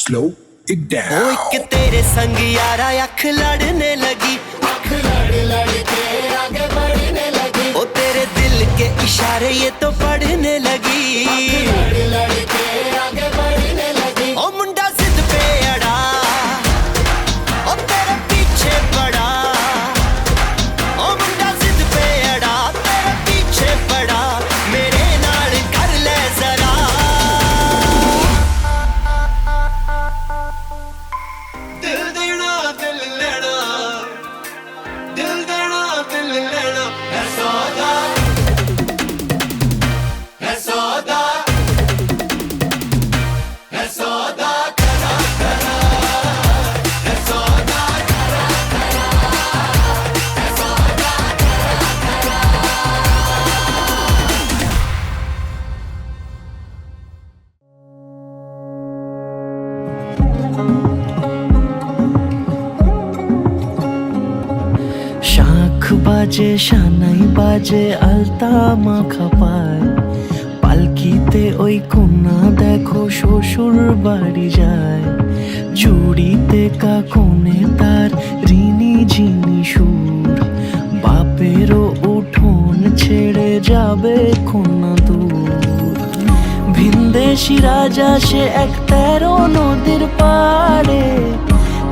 slow it down। एक तेरे संग यारा अख लड़ने लगी, अख लड़ लड़ के आगे बढ़ने लगी। ओ तेरे दिल के इशारे ये तो पढ़ने लगी। अख लड़ लड़ के आगे बढ़ने लगी। ओ मुंडा जिद पे अड़ा, ओ तेरे पीछे पड़ा। ओ मुंडा जिद पे अड़ा, तेरे पीछे पड़ा। मेरे नाल कर ले जरा। दिल देना दिल लेना, दिल देना दिल लेना है सौदा, है सौदा, है सौदा करा करा, है सौदा करा करा, है सौदा करा শাখ বাজে সানাই বাজে আলতা মাখা পায়, পালকিতে ওই কন্যা দেখো শ্বশুর বাড়ি যায়। চুড়িতে কাকনে তার ঋণী ঝিনি সুর, বাপেরও উঠোন ছেড়ে যাবে কন্যা দূর। ভিনদেশি রাজা সে এক 13 নদীর পাড়ে,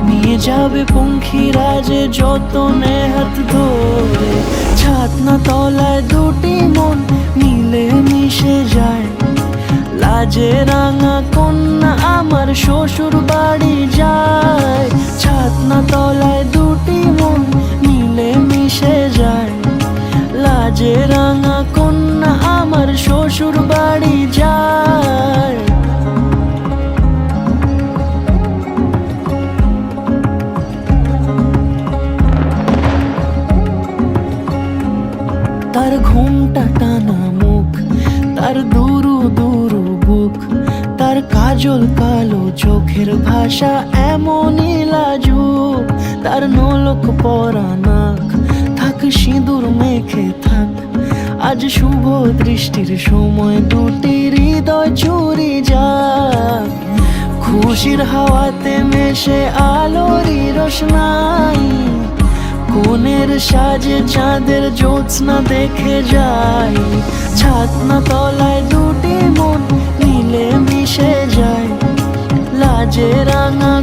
নিয়ে যাবে পঙ্খী রাজে যতনে হাত ধরে। ছাতনা তলায় দুটি মন মিলে মিশে যায়, লাজে রাঙা কন্যা আমার শ্বশুর বাড়ি যায়। ছাতনা তলায় দুটি মন মিলে মিশে যায়, লাজে রাঙা কন্যা আমার শ্বশুর বাড়ি যায়। তার ঘুমটা টানা মুখ, তার দুরু দুরু বুক, তার কাজল কালো চোখের ভাষা এমনই লাজুক। তার নলক পরা নাক, থাক সিঁদুর মেখে থাক। আজ শুভ দৃষ্টির সময় দুটি হৃদয় চুরি যাক। খুশির হাওয়াতে মেশে আলোরই রোশনাই, কোণের সাজে চাঁদের জ্যোৎস্না দেখে যাই। ছাতনা তলায় দুটি মন মিলে মিশে যায়, লাজে রাঙা